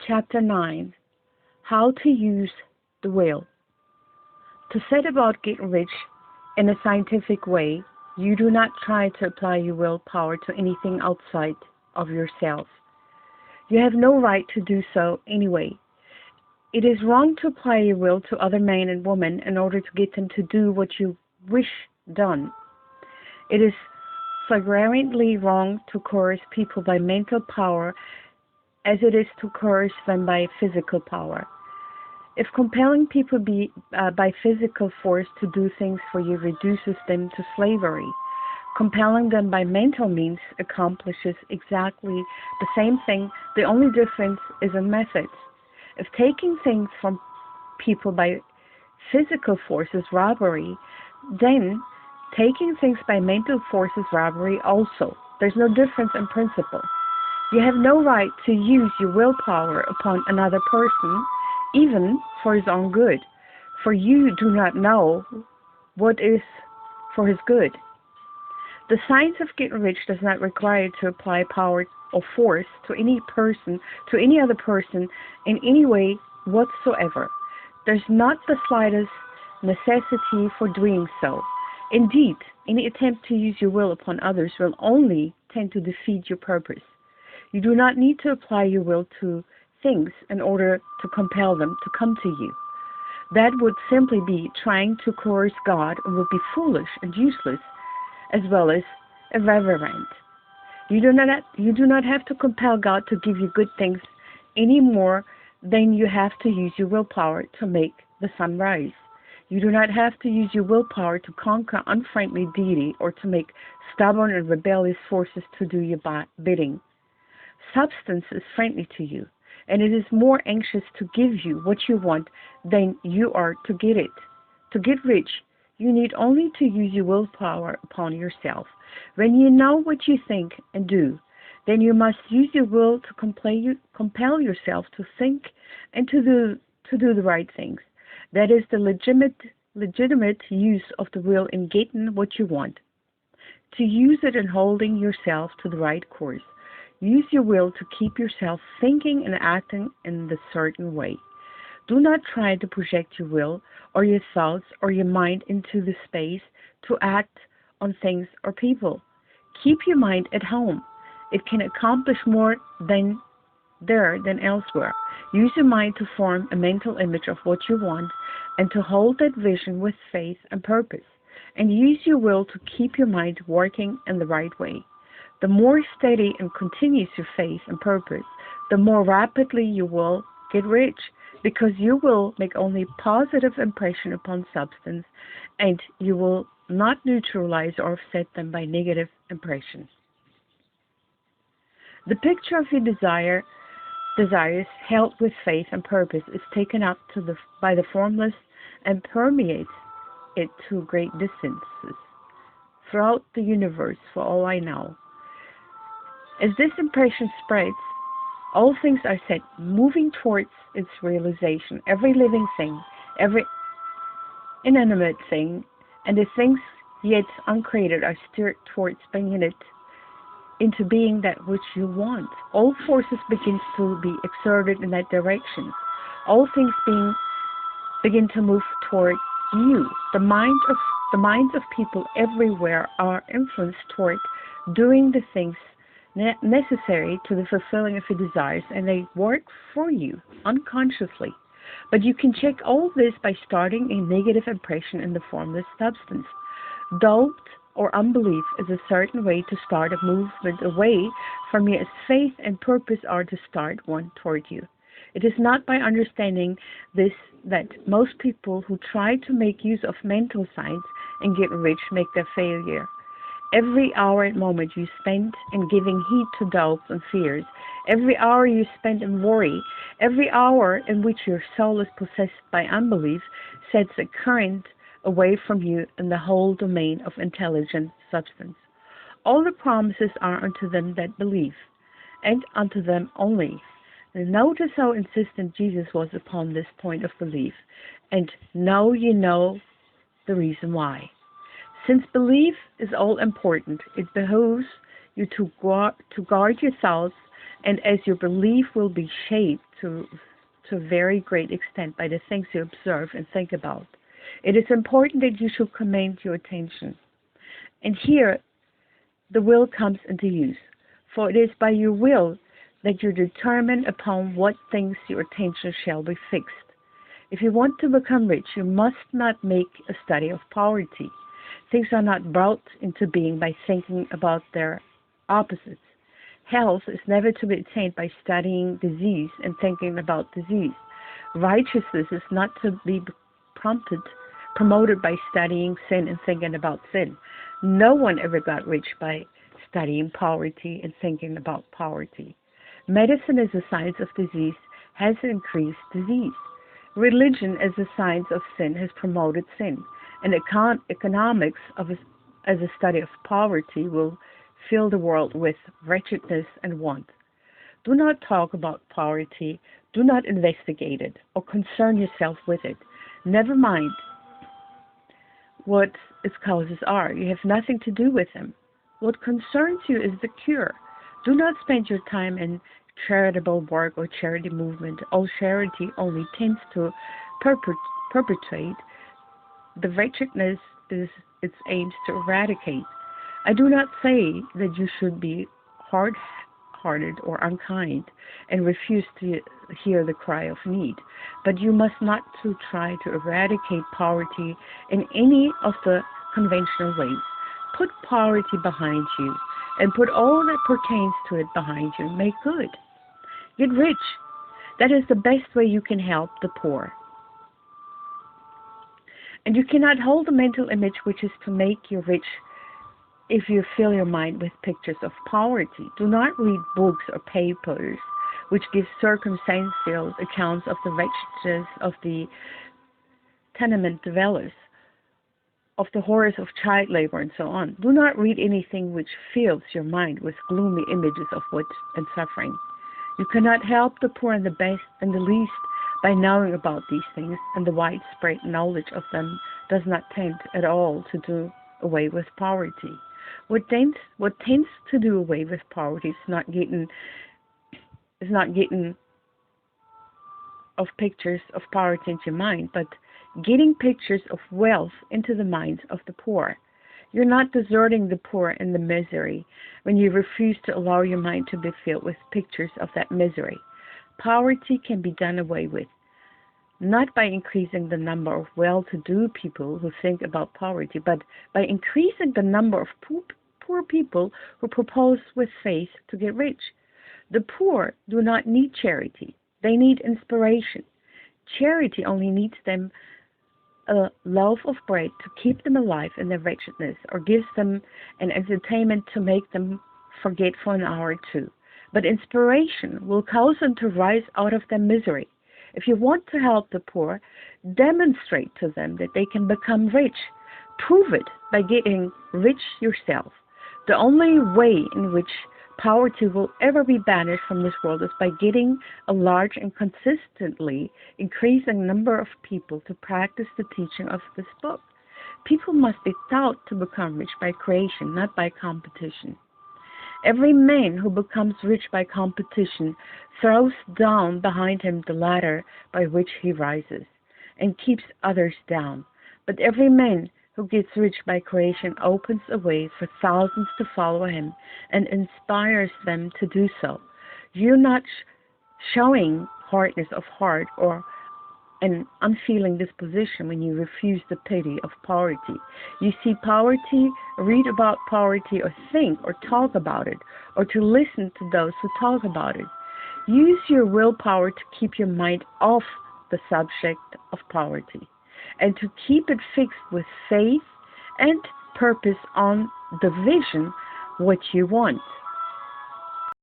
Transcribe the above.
Chapter 9 How to Use the Will. To set about getting rich in a scientific way, you do not try to apply your willpower to anything outside of yourself. You have no right to do so anyway. It is wrong to apply your will to other men and women in order to get them to do what you wish done. It is flagrantly wrong to coerce people by mental power as it is to coerce them by physical power. If compelling people by physical force to do things for you reduces them to slavery, compelling them by mental means accomplishes exactly the same thing. The only difference is in methods. If taking things from people by physical force is robbery, then taking things by mental force is robbery also. There's no difference in principle. You have no right to use your willpower upon another person, even for his own good, for you do not know what is for his good. The science of getting rich does not require you to apply power or force to any other person in any way whatsoever. There's not the slightest necessity for doing so. Indeed, any attempt to use your will upon others will only tend to defeat your purpose. You do not need to apply your will to things in order to compel them to come to you. That would simply be trying to coerce God and would be foolish and useless as well as irreverent. You do not have to compel God to give you good things any more than you have to use your willpower to make the sun rise. You do not have to use your willpower to conquer unfriendly deity or to make stubborn and rebellious forces to do your bidding. Substance is friendly to you, and it is more anxious to give you what you want than you are to get it. To get rich, you need only to use your willpower upon yourself. When you know what you think and do, then you must use your will to compel yourself to think and to do the right things. That is the legitimate use of the will in getting what you want. To use it in holding yourself to the right course. Use your will to keep yourself thinking and acting in a certain way. Do not try to project your will or your thoughts or your mind into the space to act on things or people. Keep your mind at home. It can accomplish more than elsewhere. Use your mind to form a mental image of what you want and to hold that vision with faith and purpose. And use your will to keep your mind working in the right way. The more steady and continuous your faith and purpose, the more rapidly you will get rich, because you will make only positive impression upon substance, and you will not neutralize or offset them by negative impressions. The picture of your desires held with faith and purpose is taken up by the formless and permeates it to great distances throughout the universe, for all I know. As this impression spreads, all things are set moving towards its realization. Every living thing, every inanimate thing, and the things yet uncreated are steered towards bringing it into being that which you want. All forces begin to be exerted in that direction. All things begin to move toward you. The minds of people everywhere are influenced toward doing the things necessary to the fulfilling of your desires, and they work for you unconsciously. But you can check all this by starting a negative impression in the formless substance. Doubt or unbelief is a certain way to start a movement away from you, as faith and purpose are to start one toward you. It is not by understanding this that most people who try to make use of mental science and get rich make their failure. Every hour and moment you spend in giving heed to doubts and fears, every hour you spend in worry, every hour in which your soul is possessed by unbelief, sets a current away from you in the whole domain of intelligent substance. All the promises are unto them that believe, and unto them only. And notice how insistent Jesus was upon this point of belief, and now you know the reason why. Since belief is all important, it behooves you to guard your thoughts and as your belief will be shaped to a very great extent by the things you observe and think about, it is important that you should command your attention. And here, the will comes into use, for it is by your will that you determine upon what things your attention shall be fixed. If you want to become rich, you must not make a study of poverty. Things are not brought into being by thinking about their opposites. Health is never to be attained by studying disease and thinking about disease. Righteousness is not to be promoted by studying sin and thinking about sin. No one ever got rich by studying poverty and thinking about poverty. Medicine as a science of disease has increased disease. Religion as a science of sin has promoted sin. And economics as a study of poverty will fill the world with wretchedness and want. Do not talk about poverty. Do not investigate it or concern yourself with it. Never mind what its causes are. You have nothing to do with them. What concerns you is the cure. Do not spend your time in charitable work or charity movement. All charity only tends to perpetuate the wretchedness its aims to eradicate. I do not say that you should be hard-hearted or unkind and refuse to hear the cry of need, but you must not try to eradicate poverty in any of the conventional ways. Put poverty behind you and put all that pertains to it behind you. Make good. Get rich. That is the best way you can help the poor. And you cannot hold a mental image which is to make you rich if you fill your mind with pictures of poverty. Do not read books or papers which give circumstantial accounts of the wretchedness of the tenement dwellers, of the horrors of child labor, and so on. Do not read anything which fills your mind with gloomy images of want and suffering. You cannot help the poor and the least by knowing about these things, and the widespread knowledge of them does not tend at all to do away with poverty. What tends to do away with poverty is not getting of pictures of poverty into your mind, but getting pictures of wealth into the minds of the poor. You're not deserting the poor in the misery when you refuse to allow your mind to be filled with pictures of that misery. Poverty can be done away with, not by increasing the number of well-to-do people who think about poverty, but by increasing the number of poor people who propose with faith to get rich. The poor do not need charity. They need inspiration. Charity only needs them a loaf of bread to keep them alive in their wretchedness, or gives them an entertainment to make them forget for an hour or two. But inspiration will cause them to rise out of their misery. If you want to help the poor, demonstrate to them that they can become rich. Prove it by getting rich yourself. The only way in which poverty will ever be banished from this world is by getting a large and consistently increasing number of people to practice the teaching of this book. People must be taught to become rich by creation, not by competition. Every man who becomes rich by competition throws down behind him the ladder by which he rises, and keeps others down. But every man who gets rich by creation opens a way for thousands to follow him and inspires them to do so. You're not showing hardness of heart or an unfeeling disposition when you refuse the pity of poverty. You see poverty, read about poverty, or think or talk about it, or to listen to those who talk about it. Use your willpower to keep your mind off the subject of poverty, and to keep it fixed with faith and purpose on the vision what you want.